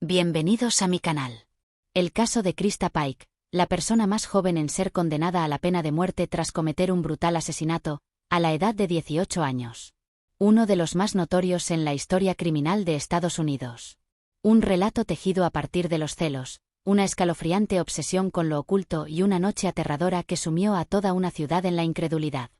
Bienvenidos a mi canal. El caso de Krista Paik, la persona más joven en ser condenada a la pena de muerte tras cometer un brutal asesinato, a la edad de 18 años. Uno de los más notorios en la historia criminal de Estados Unidos. Un relato tejido a partir de los celos, una escalofriante obsesión con lo oculto y una noche aterradora que sumió a toda una ciudad en la incredulidad.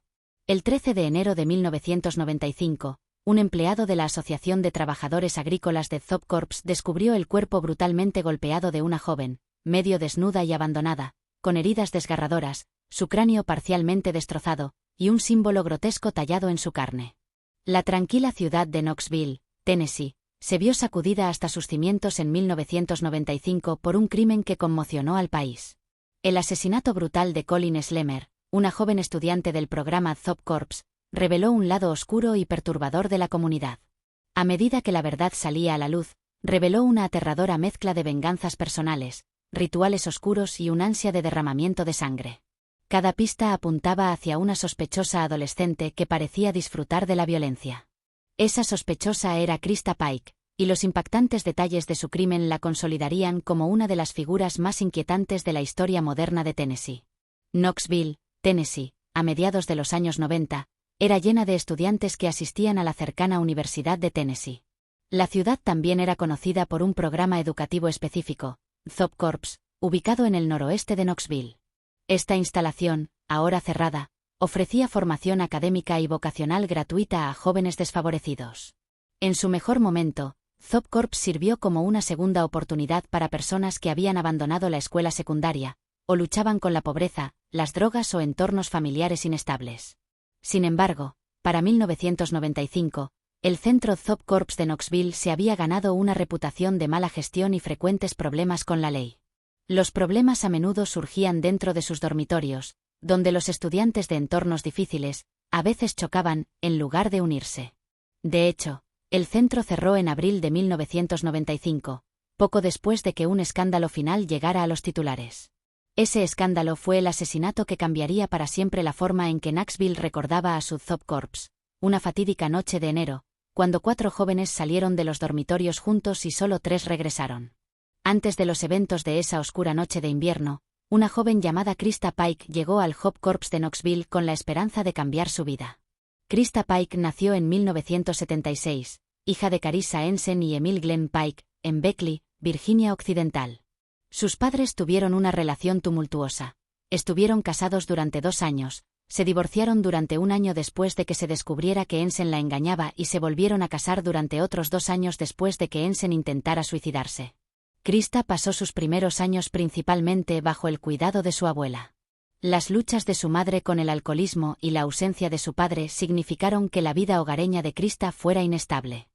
El 13 de enero de 1995, un empleado de la Asociación de Trabajadores Agrícolas de Zop Corps descubrió el cuerpo brutalmente golpeado de una joven, medio desnuda y abandonada, con heridas desgarradoras, su cráneo parcialmente destrozado, y un símbolo grotesco tallado en su carne. La tranquila ciudad de Knoxville, Tennessee, se vio sacudida hasta sus cimientos en 1995 por un crimen que conmocionó al país. El asesinato brutal de Colin Slemer, una joven estudiante del programa Zop Corps, reveló un lado oscuro y perturbador de la comunidad. A medida que la verdad salía a la luz, reveló una aterradora mezcla de venganzas personales, rituales oscuros y un ansia de derramamiento de sangre. Cada pista apuntaba hacia una sospechosa adolescente que parecía disfrutar de la violencia. Esa sospechosa era Krista Paik, y los impactantes detalles de su crimen la consolidarían como una de las figuras más inquietantes de la historia moderna de Tennessee. Knoxville, Tennessee, a mediados de los años 90, era llena de estudiantes que asistían a la cercana Universidad de Tennessee. La ciudad también era conocida por un programa educativo específico, Zop Corps, ubicado en el noroeste de Knoxville. Esta instalación, ahora cerrada, ofrecía formación académica y vocacional gratuita a jóvenes desfavorecidos. En su mejor momento, Zop Corps sirvió como una segunda oportunidad para personas que habían abandonado la escuela secundaria, o luchaban con la pobreza, las drogas o entornos familiares inestables. Sin embargo, para 1995, el centro Zop Corps de Knoxville se había ganado una reputación de mala gestión y frecuentes problemas con la ley. Los problemas a menudo surgían dentro de sus dormitorios, donde los estudiantes de entornos difíciles, a veces chocaban, en lugar de unirse. De hecho, el centro cerró en abril de 1995, poco después de que un escándalo final llegara a los titulares. Ese escándalo fue el asesinato que cambiaría para siempre la forma en que Knoxville recordaba a su Zop Corps, una fatídica noche de enero, cuando 4 jóvenes salieron de los dormitorios juntos y solo 3 regresaron. Antes de los eventos de esa oscura noche de invierno, una joven llamada Krista Paik llegó al Zop Corps de Knoxville con la esperanza de cambiar su vida. Krista Paik nació en 1976, hija de Carissa Ensen y Emil Glenn Paik, en Beckley, Virginia Occidental. Sus padres tuvieron una relación tumultuosa. Estuvieron casados durante 2 años, se divorciaron durante 1 año después de que se descubriera que Ensen la engañaba y se volvieron a casar durante otros 2 años después de que Ensen intentara suicidarse. Krista pasó sus primeros años principalmente bajo el cuidado de su abuela. Las luchas de su madre con el alcoholismo y la ausencia de su padre significaron que la vida hogareña de Krista fuera inestable.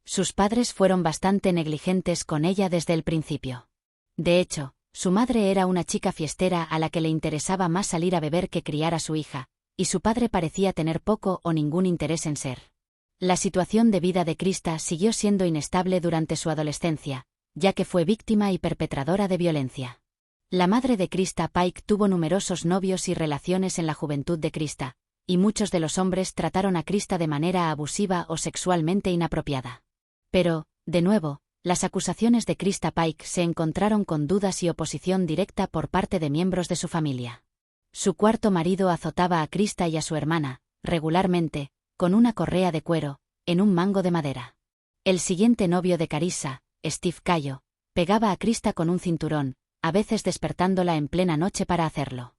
Sus padres fueron bastante negligentes con ella desde el principio. De hecho, su madre era una chica fiestera a la que le interesaba más salir a beber que criar a su hija, y su padre parecía tener poco o ningún interés en ser. La situación de vida de Krista siguió siendo inestable durante su adolescencia, ya que fue víctima y perpetradora de violencia. La madre de Krista Paik tuvo numerosos novios y relaciones en la juventud de Krista, y muchos de los hombres trataron a Krista de manera abusiva o sexualmente inapropiada. Pero, de nuevo, las acusaciones de Krista Paik se encontraron con dudas y oposición directa por parte de miembros de su familia. Su cuarto marido azotaba a Krista y a su hermana, regularmente, con una correa de cuero, en un mango de madera. El siguiente novio de Carissa, Steve Cayo, pegaba a Krista con un cinturón, a veces despertándola en plena noche para hacerlo.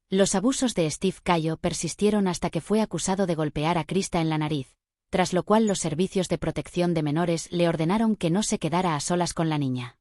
Los abusos de Steve Cayo persistieron hasta que fue acusado de golpear a Krista en la nariz, tras lo cual los servicios de protección de menores le ordenaron que no se quedara a solas con la niña.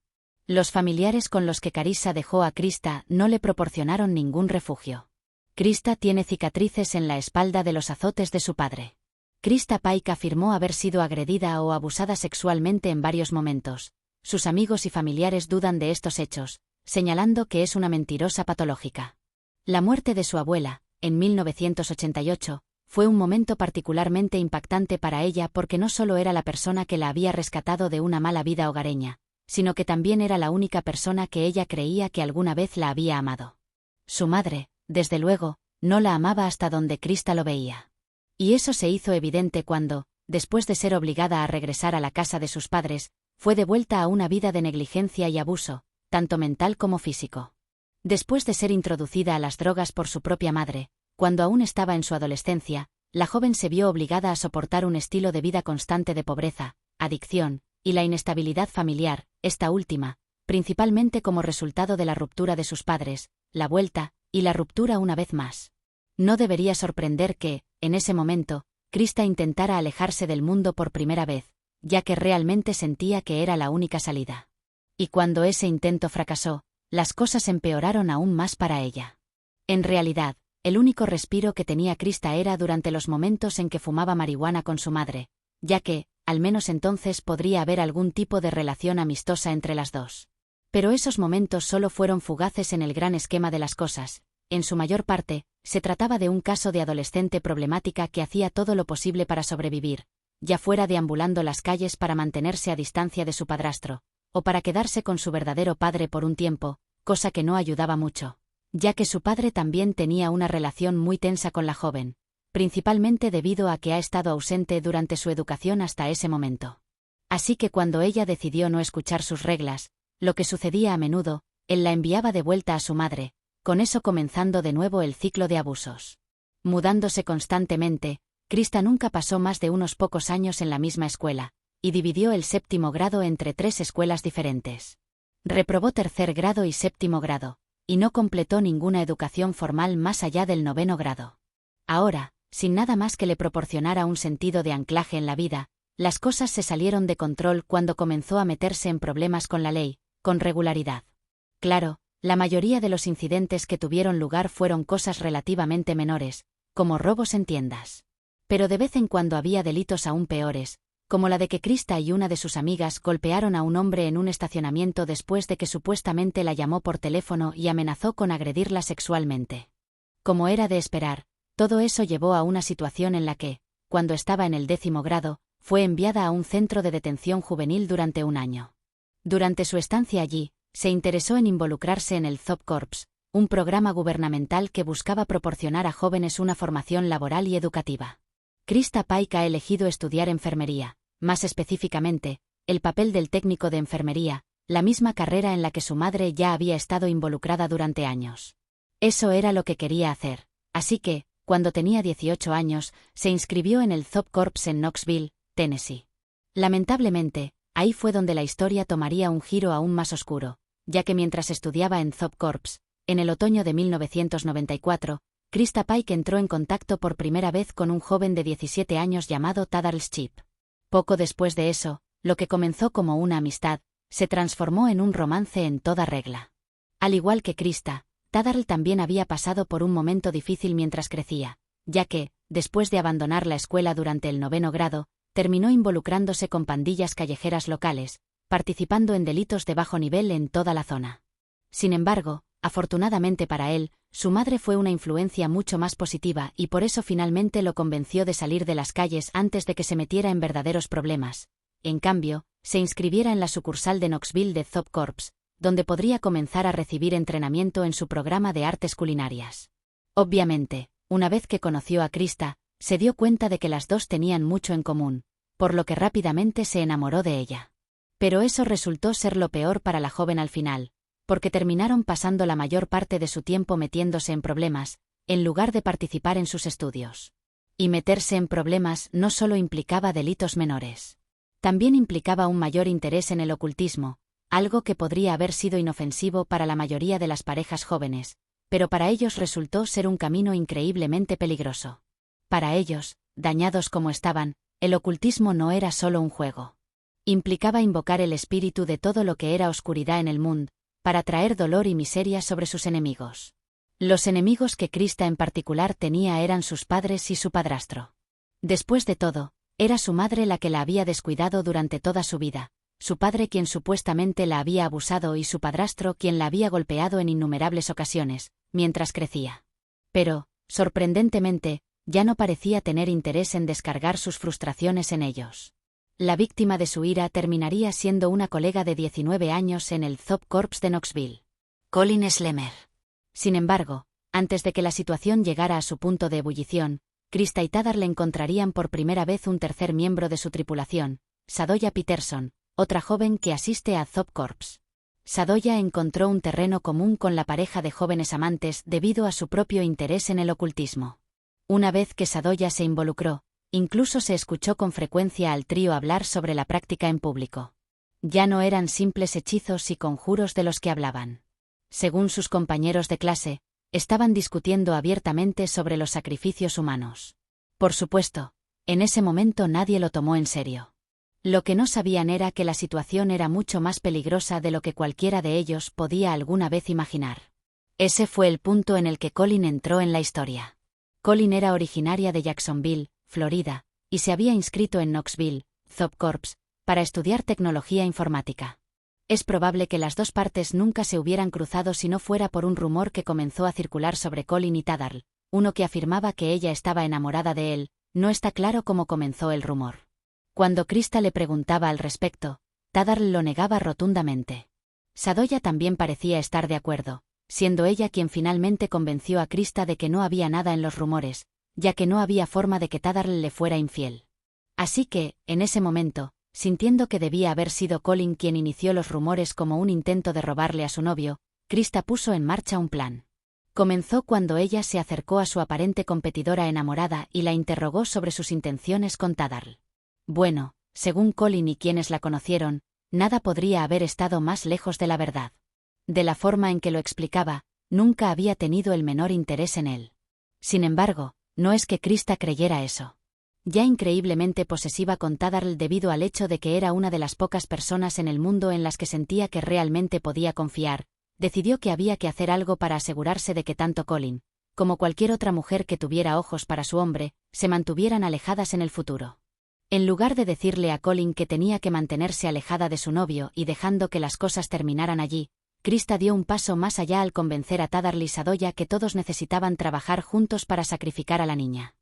Los familiares con los que Carissa dejó a Krista no le proporcionaron ningún refugio. Krista tiene cicatrices en la espalda de los azotes de su padre. Krista Paik afirmó haber sido agredida o abusada sexualmente en varios momentos. Sus amigos y familiares dudan de estos hechos, señalando que es una mentirosa patológica. La muerte de su abuela, en 1988, fue un momento particularmente impactante para ella porque no solo era la persona que la había rescatado de una mala vida hogareña, sino que también era la única persona que ella creía que alguna vez la había amado. Su madre, desde luego, no la amaba hasta donde Krista lo veía. Y eso se hizo evidente cuando, después de ser obligada a regresar a la casa de sus padres, fue devuelta a una vida de negligencia y abuso, tanto mental como físico. Después de ser introducida a las drogas por su propia madre, cuando aún estaba en su adolescencia, la joven se vio obligada a soportar un estilo de vida constante de pobreza, adicción, y la inestabilidad familiar, esta última, principalmente como resultado de la ruptura de sus padres, la vuelta, y la ruptura una vez más. No debería sorprender que, en ese momento, Krista intentara alejarse del mundo por primera vez, ya que realmente sentía que era la única salida. Y cuando ese intento fracasó, las cosas empeoraron aún más para ella. En realidad, el único respiro que tenía Krista era durante los momentos en que fumaba marihuana con su madre, ya que, al menos entonces podría haber algún tipo de relación amistosa entre las dos. Pero esos momentos solo fueron fugaces en el gran esquema de las cosas. En su mayor parte, se trataba de un caso de adolescente problemática que hacía todo lo posible para sobrevivir, ya fuera deambulando las calles para mantenerse a distancia de su padrastro, o para quedarse con su verdadero padre por un tiempo, cosa que no ayudaba mucho, ya que su padre también tenía una relación muy tensa con la joven, principalmente debido a que ha estado ausente durante su educación hasta ese momento. Así que cuando ella decidió no escuchar sus reglas, lo que sucedía a menudo, él la enviaba de vuelta a su madre, con eso comenzando de nuevo el ciclo de abusos. Mudándose constantemente, Krista nunca pasó más de unos pocos años en la misma escuela, y dividió el 7º grado entre 3 escuelas diferentes. Reprobó 3er grado y 7º grado, y no completó ninguna educación formal más allá del 9º grado. Ahora, sin nada más que le proporcionara un sentido de anclaje en la vida, las cosas se salieron de control cuando comenzó a meterse en problemas con la ley, con regularidad. Claro, la mayoría de los incidentes que tuvieron lugar fueron cosas relativamente menores, como robos en tiendas. Pero de vez en cuando había delitos aún peores, como la de que Krista y una de sus amigas golpearon a un hombre en un estacionamiento después de que supuestamente la llamó por teléfono y amenazó con agredirla sexualmente. Como era de esperar, todo eso llevó a una situación en la que, cuando estaba en el 10º grado, fue enviada a un centro de detención juvenil durante un año. Durante su estancia allí, se interesó en involucrarse en el Job Corps, un programa gubernamental que buscaba proporcionar a jóvenes una formación laboral y educativa. Krista Pike ha elegido estudiar enfermería, más específicamente, el papel del técnico de enfermería, la misma carrera en la que su madre ya había estado involucrada durante años. Eso era lo que quería hacer, así que, cuando tenía 18 años, se inscribió en el Job Corps en Knoxville, Tennessee. Lamentablemente, ahí fue donde la historia tomaría un giro aún más oscuro, ya que mientras estudiaba en Job Corps, en el otoño de 1994, Krista Pike entró en contacto por primera vez con un joven de 17 años llamado Tadarl Chip. Poco después de eso, lo que comenzó como una amistad, se transformó en un romance en toda regla. Al igual que Krista, Tadarl también había pasado por un momento difícil mientras crecía, ya que, después de abandonar la escuela durante el 9º grado, terminó involucrándose con pandillas callejeras locales, participando en delitos de bajo nivel en toda la zona. Sin embargo, afortunadamente para él, su madre fue una influencia mucho más positiva y por eso finalmente lo convenció de salir de las calles antes de que se metiera en verdaderos problemas. En cambio, se inscribiera en la sucursal de Knoxville de Job Corps, donde podría comenzar a recibir entrenamiento en su programa de artes culinarias. Obviamente, una vez que conoció a Krista, se dio cuenta de que las dos tenían mucho en común, por lo que rápidamente se enamoró de ella. Pero eso resultó ser lo peor para la joven al final, porque terminaron pasando la mayor parte de su tiempo metiéndose en problemas, en lugar de participar en sus estudios. Y meterse en problemas no solo implicaba delitos menores. También implicaba un mayor interés en el ocultismo, algo que podría haber sido inofensivo para la mayoría de las parejas jóvenes, pero para ellos resultó ser un camino increíblemente peligroso. Para ellos, dañados como estaban, el ocultismo no era solo un juego. Implicaba invocar el espíritu de todo lo que era oscuridad en el mundo, para traer dolor y miseria sobre sus enemigos. Los enemigos que Krista en particular tenía eran sus padres y su padrastro. Después de todo, era su madre la que la había descuidado durante toda su vida, su padre quien supuestamente la había abusado y su padrastro quien la había golpeado en innumerables ocasiones, mientras crecía. Pero, sorprendentemente, ya no parecía tener interés en descargar sus frustraciones en ellos. La víctima de su ira terminaría siendo una colega de 19 años en el Job Corps de Knoxville, Colin Slemer. Sin embargo, antes de que la situación llegara a su punto de ebullición, Krista y Tadarl encontrarían por primera vez un tercer miembro de su tripulación, Sadoya Peterson, otra joven que asiste a Zob Corps. Sadoya encontró un terreno común con la pareja de jóvenes amantes debido a su propio interés en el ocultismo. Una vez que Sadoya se involucró, incluso se escuchó con frecuencia al trío hablar sobre la práctica en público. Ya no eran simples hechizos y conjuros de los que hablaban. Según sus compañeros de clase, estaban discutiendo abiertamente sobre los sacrificios humanos. Por supuesto, en ese momento nadie lo tomó en serio. Lo que no sabían era que la situación era mucho más peligrosa de lo que cualquiera de ellos podía alguna vez imaginar. Ese fue el punto en el que Colin entró en la historia. Colin era originaria de Jacksonville, Florida, y se había inscrito en Knoxville, Zob Corps, para estudiar tecnología informática. Es probable que las dos partes nunca se hubieran cruzado si no fuera por un rumor que comenzó a circular sobre Colin y Tadarl, uno que afirmaba que ella estaba enamorada de él. No está claro cómo comenzó el rumor. Cuando Krista le preguntaba al respecto, Tadarl lo negaba rotundamente. Sadoya también parecía estar de acuerdo, siendo ella quien finalmente convenció a Krista de que no había nada en los rumores, ya que no había forma de que Tadarl le fuera infiel. Así que, en ese momento, sintiendo que debía haber sido Colin quien inició los rumores como un intento de robarle a su novio, Krista puso en marcha un plan. Comenzó cuando ella se acercó a su aparente competidora enamorada y la interrogó sobre sus intenciones con Tadarl. Bueno, según Colin y quienes la conocieron, nada podría haber estado más lejos de la verdad. De la forma en que lo explicaba, nunca había tenido el menor interés en él. Sin embargo, no es que Krista creyera eso. Ya increíblemente posesiva con Tadarl debido al hecho de que era una de las pocas personas en el mundo en las que sentía que realmente podía confiar, decidió que había que hacer algo para asegurarse de que tanto Colin, como cualquier otra mujer que tuviera ojos para su hombre, se mantuvieran alejadas en el futuro. En lugar de decirle a Colin que tenía que mantenerse alejada de su novio y dejando que las cosas terminaran allí, Krista dio un paso más allá al convencer a Tadarl y Sadoya que todos necesitaban trabajar juntos para sacrificar a la niña.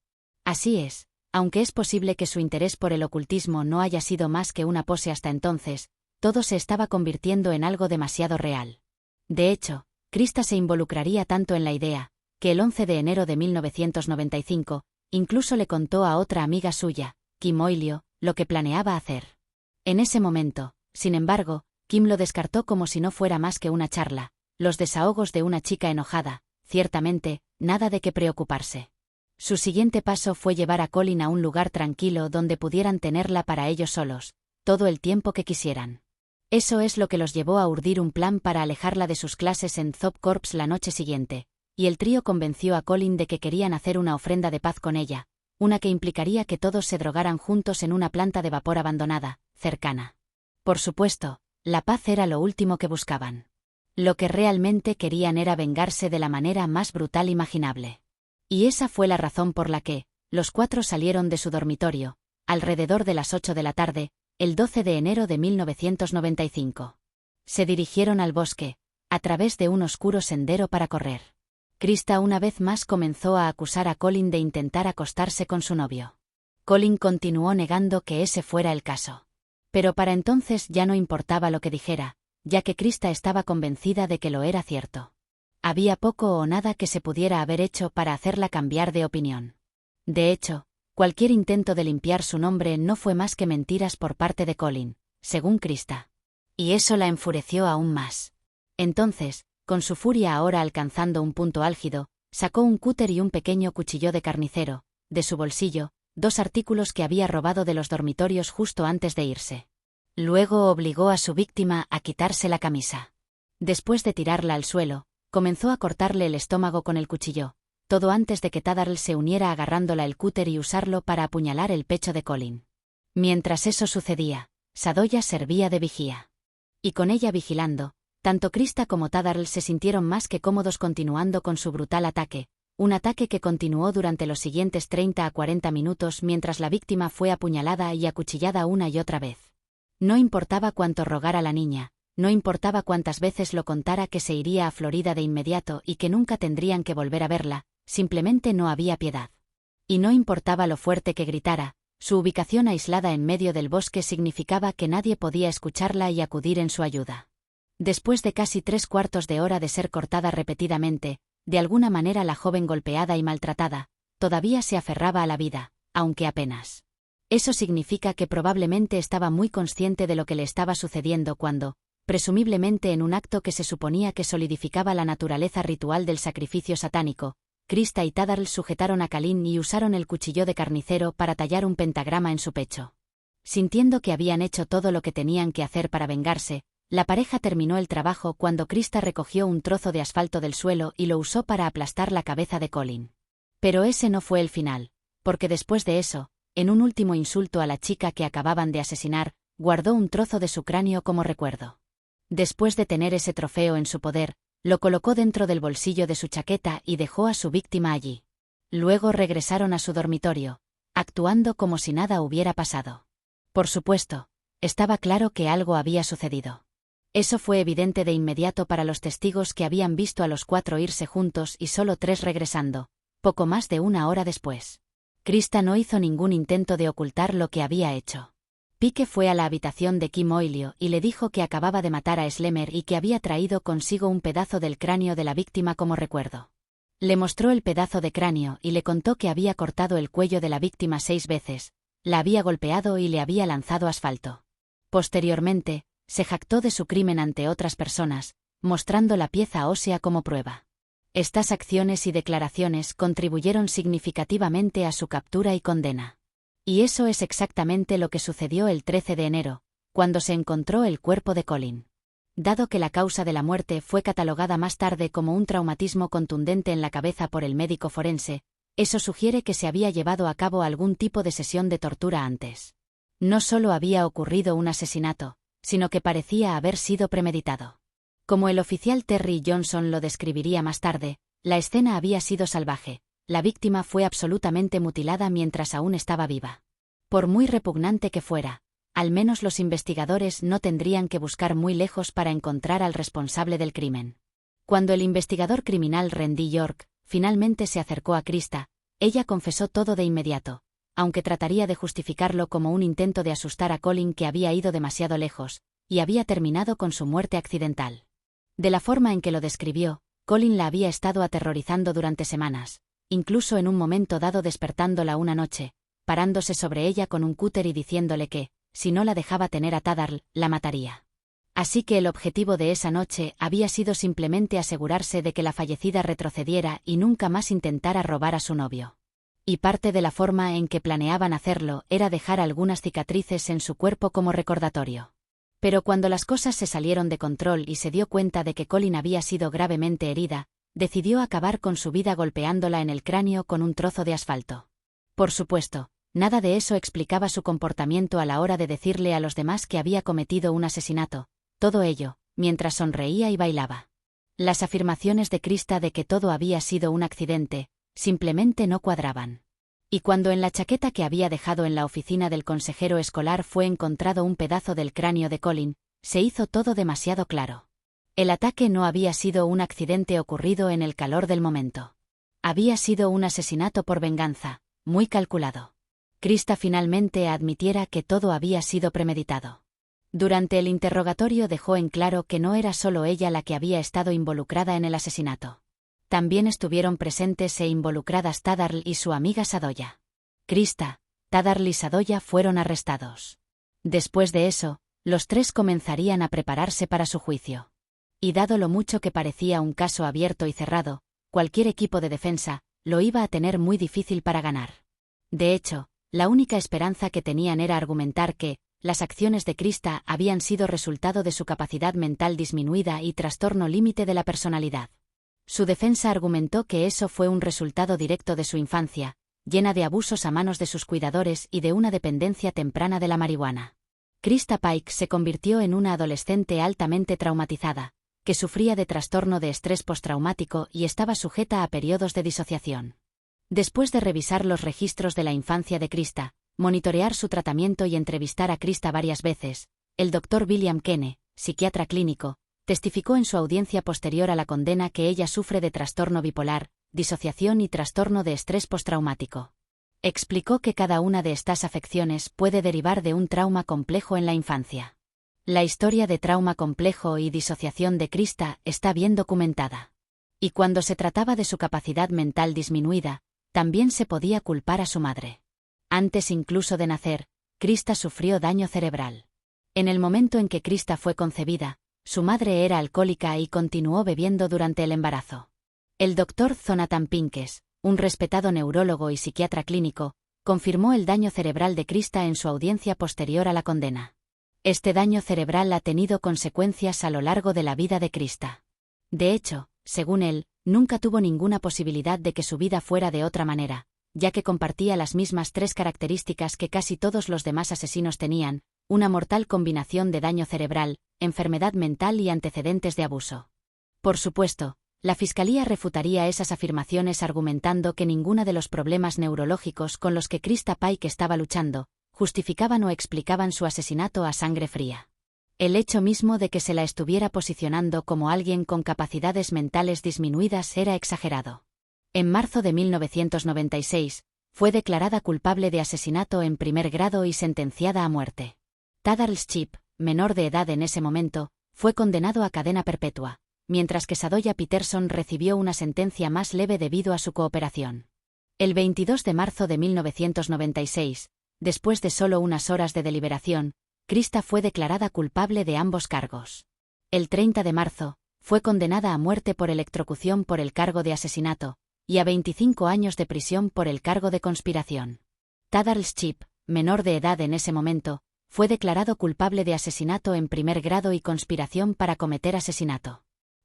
Así es, aunque es posible que su interés por el ocultismo no haya sido más que una pose hasta entonces, todo se estaba convirtiendo en algo demasiado real. De hecho, Krista se involucraría tanto en la idea, que el 11 de enero de 1995, incluso le contó a otra amiga suya, Kim Oilio, lo que planeaba hacer. En ese momento, sin embargo, Kim lo descartó como si no fuera más que una charla, los desahogos de una chica enojada, ciertamente, nada de qué preocuparse. Su siguiente paso fue llevar a Colin a un lugar tranquilo donde pudieran tenerla para ellos solos, todo el tiempo que quisieran. Eso es lo que los llevó a urdir un plan para alejarla de sus clases en Zob Corps la noche siguiente, y el trío convenció a Colin de que querían hacer una ofrenda de paz con ella, una que implicaría que todos se drogaran juntos en una planta de vapor abandonada, cercana. Por supuesto, la paz era lo último que buscaban. Lo que realmente querían era vengarse de la manera más brutal imaginable. Y esa fue la razón por la que, los cuatro salieron de su dormitorio, alrededor de las 8 de la tarde, el 12 de enero de 1995. Se dirigieron al bosque, a través de un oscuro sendero para correr. Krista una vez más comenzó a acusar a Colin de intentar acostarse con su novio. Colin continuó negando que ese fuera el caso. Pero para entonces ya no importaba lo que dijera, ya que Krista estaba convencida de que lo era cierto. Había poco o nada que se pudiera haber hecho para hacerla cambiar de opinión. De hecho, cualquier intento de limpiar su nombre no fue más que mentiras por parte de Colin, según Krista. Y eso la enfureció aún más. Entonces, con su furia ahora alcanzando un punto álgido, sacó un cúter y un pequeño cuchillo de carnicero, de su bolsillo, dos artículos que había robado de los dormitorios justo antes de irse. Luego obligó a su víctima a quitarse la camisa. Después de tirarla al suelo, comenzó a cortarle el estómago con el cuchillo, todo antes de que Tadarl se uniera agarrándola el cúter y usarlo para apuñalar el pecho de Colin. Mientras eso sucedía, Sadoya servía de vigía. Y con ella vigilando, tanto Krista como Tadarl se sintieron más que cómodos continuando con su brutal ataque, un ataque que continuó durante los siguientes 30 a 40 minutos mientras la víctima fue apuñalada y acuchillada una y otra vez. No importaba cuánto rogara la niña, no importaba cuántas veces lo contara que se iría a Florida de inmediato y que nunca tendrían que volver a verla, simplemente no había piedad. Y no importaba lo fuerte que gritara, su ubicación aislada en medio del bosque significaba que nadie podía escucharla y acudir en su ayuda. Después de casi 3/4 de hora de ser cortada repetidamente, de alguna manera la joven golpeada y maltratada, todavía se aferraba a la vida, aunque apenas. Eso significa que probablemente estaba muy consciente de lo que le estaba sucediendo cuando, presumiblemente en un acto que se suponía que solidificaba la naturaleza ritual del sacrificio satánico, Krista y Tadarl sujetaron a Kalin y usaron el cuchillo de carnicero para tallar un pentagrama en su pecho. Sintiendo que habían hecho todo lo que tenían que hacer para vengarse, la pareja terminó el trabajo cuando Krista recogió un trozo de asfalto del suelo y lo usó para aplastar la cabeza de Colin. Pero ese no fue el final, porque después de eso, en un último insulto a la chica que acababan de asesinar, guardó un trozo de su cráneo como recuerdo. Después de tener ese trofeo en su poder, lo colocó dentro del bolsillo de su chaqueta y dejó a su víctima allí. Luego regresaron a su dormitorio, actuando como si nada hubiera pasado. Por supuesto, estaba claro que algo había sucedido. Eso fue evidente de inmediato para los testigos que habían visto a los 4 irse juntos y solo 3 regresando, poco más de 1 hora después. Krista no hizo ningún intento de ocultar lo que había hecho. Pike fue a la habitación de Kim Oilio y le dijo que acababa de matar a Slemer y que había traído consigo un pedazo del cráneo de la víctima como recuerdo. Le mostró el pedazo de cráneo y le contó que había cortado el cuello de la víctima 6 veces, la había golpeado y le había lanzado asfalto. Posteriormente, se jactó de su crimen ante otras personas, mostrando la pieza ósea como prueba. Estas acciones y declaraciones contribuyeron significativamente a su captura y condena. Y eso es exactamente lo que sucedió el 13 de enero, cuando se encontró el cuerpo de Colin. Dado que la causa de la muerte fue catalogada más tarde como un traumatismo contundente en la cabeza por el médico forense, eso sugiere que se había llevado a cabo algún tipo de sesión de tortura antes. No solo había ocurrido un asesinato, sino que parecía haber sido premeditado. Como el oficial Terry Johnson lo describiría más tarde, la escena había sido salvaje. La víctima fue absolutamente mutilada mientras aún estaba viva. Por muy repugnante que fuera, al menos los investigadores no tendrían que buscar muy lejos para encontrar al responsable del crimen. Cuando el investigador criminal Randy York finalmente se acercó a Krista, ella confesó todo de inmediato, aunque trataría de justificarlo como un intento de asustar a Colin que había ido demasiado lejos, y había terminado con su muerte accidental. De la forma en que lo describió, Colin la había estado aterrorizando durante semanas, incluso en un momento dado despertándola una noche, parándose sobre ella con un cúter y diciéndole que, si no la dejaba tener a Tadarl, la mataría. Así que el objetivo de esa noche había sido simplemente asegurarse de que la fallecida retrocediera y nunca más intentara robar a su novio. Y parte de la forma en que planeaban hacerlo era dejar algunas cicatrices en su cuerpo como recordatorio. Pero cuando las cosas se salieron de control y se dio cuenta de que Colin había sido gravemente herida, decidió acabar con su vida golpeándola en el cráneo con un trozo de asfalto. Por supuesto, nada de eso explicaba su comportamiento a la hora de decirle a los demás que había cometido un asesinato, todo ello, mientras sonreía y bailaba. Las afirmaciones de Krista de que todo había sido un accidente, simplemente no cuadraban. Y cuando en la chaqueta que había dejado en la oficina del consejero escolar fue encontrado un pedazo del cráneo de Colin, se hizo todo demasiado claro. El ataque no había sido un accidente ocurrido en el calor del momento. Había sido un asesinato por venganza, muy calculado. Krista finalmente admitiera que todo había sido premeditado. Durante el interrogatorio dejó en claro que no era solo ella la que había estado involucrada en el asesinato. También estuvieron presentes e involucradas Tadarl y su amiga Sadoya. Krista, Tadarl y Sadoya fueron arrestados. Después de eso, los 3 comenzarían a prepararse para su juicio. Y dado lo mucho que parecía un caso abierto y cerrado, cualquier equipo de defensa lo iba a tener muy difícil para ganar. De hecho, la única esperanza que tenían era argumentar que las acciones de Krista habían sido resultado de su capacidad mental disminuida y trastorno límite de la personalidad. Su defensa argumentó que eso fue un resultado directo de su infancia, llena de abusos a manos de sus cuidadores y de una dependencia temprana de la marihuana. Krista Pike se convirtió en una adolescente altamente traumatizada, que sufría de trastorno de estrés postraumático y estaba sujeta a periodos de disociación. Después de revisar los registros de la infancia de Krista, monitorear su tratamiento y entrevistar a Krista varias veces, el Dr. William Kene, psiquiatra clínico, testificó en su audiencia posterior a la condena que ella sufre de trastorno bipolar, disociación y trastorno de estrés postraumático. Explicó que cada una de estas afecciones puede derivar de un trauma complejo en la infancia. La historia de trauma complejo y disociación de Krista está bien documentada. Y cuando se trataba de su capacidad mental disminuida, también se podía culpar a su madre. Antes incluso de nacer, Krista sufrió daño cerebral. En el momento en que Krista fue concebida, su madre era alcohólica y continuó bebiendo durante el embarazo. El doctor Jonathan Pinkes, un respetado neurólogo y psiquiatra clínico, confirmó el daño cerebral de Krista en su audiencia posterior a la condena. Este daño cerebral ha tenido consecuencias a lo largo de la vida de Krista. De hecho, según él, nunca tuvo ninguna posibilidad de que su vida fuera de otra manera, ya que compartía las mismas 3 características que casi todos los demás asesinos tenían: una mortal combinación de daño cerebral, enfermedad mental y antecedentes de abuso. Por supuesto, la Fiscalía refutaría esas afirmaciones argumentando que ninguno de los problemas neurológicos con los que Krista Pike estaba luchando justificaban o explicaban su asesinato a sangre fría. El hecho mismo de que se la estuviera posicionando como alguien con capacidades mentales disminuidas era exagerado. En marzo de 1996, fue declarada culpable de asesinato en primer grado y sentenciada a muerte. Tadarl Chip, menor de edad en ese momento, fue condenado a cadena perpetua, mientras que Sadoya Peterson recibió una sentencia más leve debido a su cooperación. El 22 de marzo de 1996, después de solo unas horas de deliberación, Krista fue declarada culpable de ambos cargos. El 30 de marzo, fue condenada a muerte por electrocución por el cargo de asesinato, y a 25 años de prisión por el cargo de conspiración. Tadarl Chip, menor de edad en ese momento, fue declarado culpable de asesinato en primer grado y conspiración para cometer asesinato.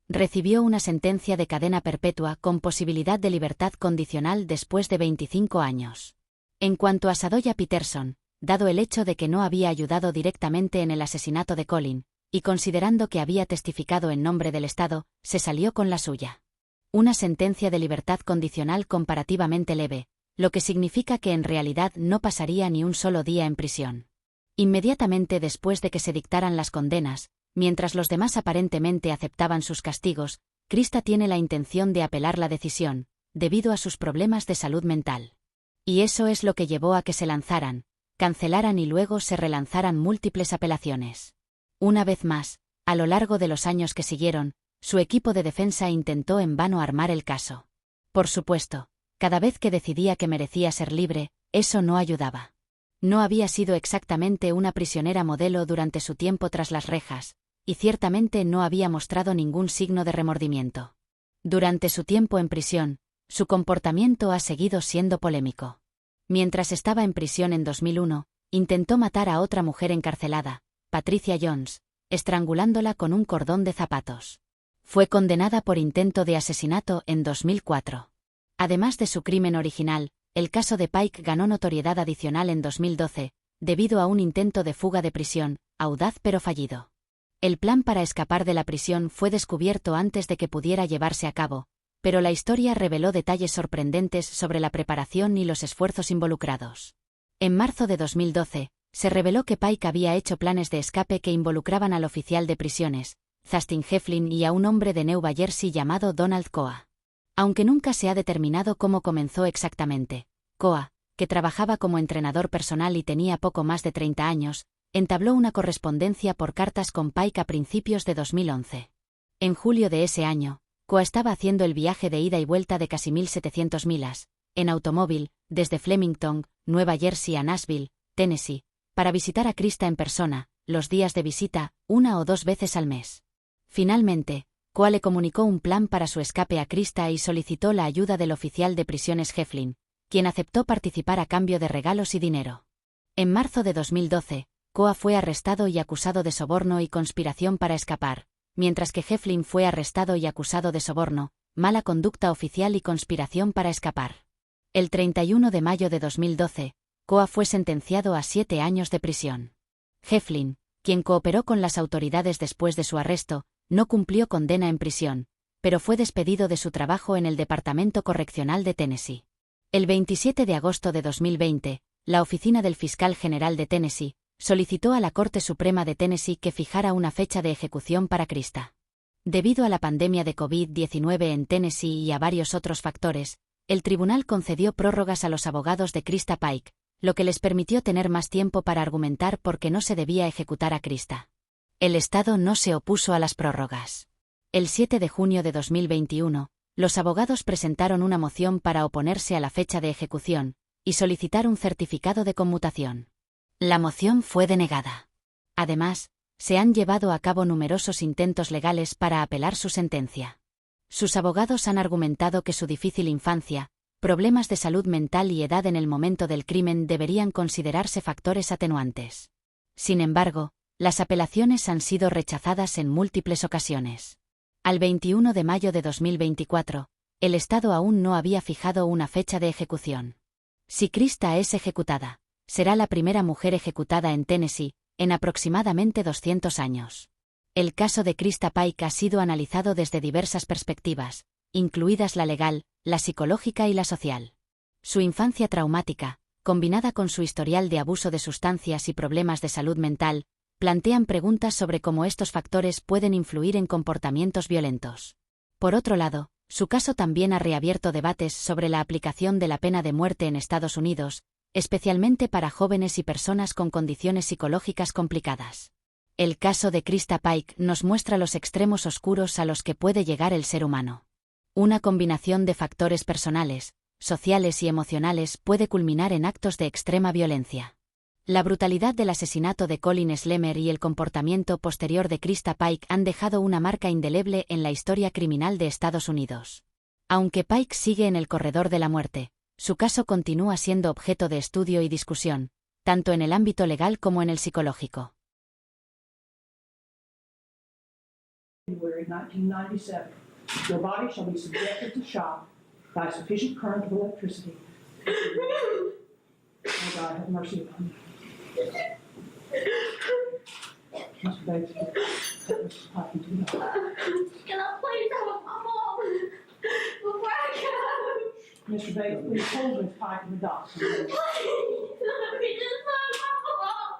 Recibió una sentencia de cadena perpetua con posibilidad de libertad condicional después de 25 años. En cuanto a Sadoya Peterson, dado el hecho de que no había ayudado directamente en el asesinato de Colin, y considerando que había testificado en nombre del Estado, se salió con la suya. Una sentencia de libertad condicional comparativamente leve, lo que significa que en realidad no pasaría ni un solo día en prisión. Inmediatamente después de que se dictaran las condenas, mientras los demás aparentemente aceptaban sus castigos, Krista tiene la intención de apelar la decisión, debido a sus problemas de salud mental. Y eso es lo que llevó a que se lanzaran, cancelaran y luego se relanzaran múltiples apelaciones. Una vez más, a lo largo de los años que siguieron, su equipo de defensa intentó en vano armar el caso. Por supuesto, cada vez que decidía que merecía ser libre, eso no ayudaba. No había sido exactamente una prisionera modelo durante su tiempo tras las rejas, y ciertamente no había mostrado ningún signo de remordimiento. Durante su tiempo en prisión, su comportamiento ha seguido siendo polémico. Mientras estaba en prisión en 2001, intentó matar a otra mujer encarcelada, Patricia Jones, estrangulándola con un cordón de zapatos. Fue condenada por intento de asesinato en 2004. Además de su crimen original, el caso de Pike ganó notoriedad adicional en 2012, debido a un intento de fuga de prisión, audaz pero fallido. El plan para escapar de la prisión fue descubierto antes de que pudiera llevarse a cabo, pero la historia reveló detalles sorprendentes sobre la preparación y los esfuerzos involucrados. En marzo de 2012, se reveló que Pike había hecho planes de escape que involucraban al oficial de prisiones, Justin Heflin, y a un hombre de New Jersey llamado Donald Coa. Aunque nunca se ha determinado cómo comenzó exactamente, Coa, que trabajaba como entrenador personal y tenía poco más de 30 años, entabló una correspondencia por cartas con Pike a principios de 2011. En julio de ese año, Coa estaba haciendo el viaje de ida y vuelta de casi 1.700 millas, en automóvil, desde Flemington, Nueva Jersey a Nashville, Tennessee, para visitar a Krista en persona, los días de visita, 1 o 2 veces al mes. Finalmente, Coa le comunicó un plan para su escape a Krista y solicitó la ayuda del oficial de prisiones Heflin, quien aceptó participar a cambio de regalos y dinero. En marzo de 2012, Coa fue arrestado y acusado de soborno y conspiración para escapar, mientras que Heflin fue arrestado y acusado de soborno, mala conducta oficial y conspiración para escapar. El 31 de mayo de 2012, Coa fue sentenciado a 7 años de prisión. Heflin, quien cooperó con las autoridades después de su arresto, no cumplió condena en prisión, pero fue despedido de su trabajo en el Departamento Correccional de Tennessee. El 27 de agosto de 2020, la oficina del fiscal general de Tennessee solicitó a la Corte Suprema de Tennessee que fijara una fecha de ejecución para Krista. Debido a la pandemia de COVID-19 en Tennessee y a varios otros factores, el tribunal concedió prórrogas a los abogados de Krista Pike, lo que les permitió tener más tiempo para argumentar por qué no se debía ejecutar a Krista. El Estado no se opuso a las prórrogas. El 7 de junio de 2021, los abogados presentaron una moción para oponerse a la fecha de ejecución, y solicitar un certificado de conmutación. La moción fue denegada. Además, se han llevado a cabo numerosos intentos legales para apelar su sentencia. Sus abogados han argumentado que su difícil infancia, problemas de salud mental y edad en el momento del crimen deberían considerarse factores atenuantes. Sin embargo, las apelaciones han sido rechazadas en múltiples ocasiones. Al 21 de mayo de 2024, el Estado aún no había fijado una fecha de ejecución. Si Krista es ejecutada, será la primera mujer ejecutada en Tennessee en aproximadamente 200 años. El caso de Krista Pike ha sido analizado desde diversas perspectivas, incluidas la legal, la psicológica y la social. Su infancia traumática, combinada con su historial de abuso de sustancias y problemas de salud mental, plantean preguntas sobre cómo estos factores pueden influir en comportamientos violentos. Por otro lado, su caso también ha reabierto debates sobre la aplicación de la pena de muerte en Estados Unidos, especialmente para jóvenes y personas con condiciones psicológicas complicadas. El caso de Krista Pike nos muestra los extremos oscuros a los que puede llegar el ser humano. Una combinación de factores personales, sociales y emocionales puede culminar en actos de extrema violencia. La brutalidad del asesinato de Colin Slemer y el comportamiento posterior de Krista Pike han dejado una marca indeleble en la historia criminal de Estados Unidos. Aunque Pike sigue en el corredor de la muerte, su caso continúa siendo objeto de estudio y discusión, tanto en el ámbito legal como en el psicológico. January 1997, your body shall be subjected to shock by sufficient current of electricity. May God have mercy upon you. Mr. Bates, take Mr. Pike into the hospital. Can I please have a mom before I go? Mr. Bates, please hold Ms. Pike in the dock. Please, let me just have my mom.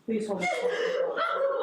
Please hold Ms. Pike in the dock.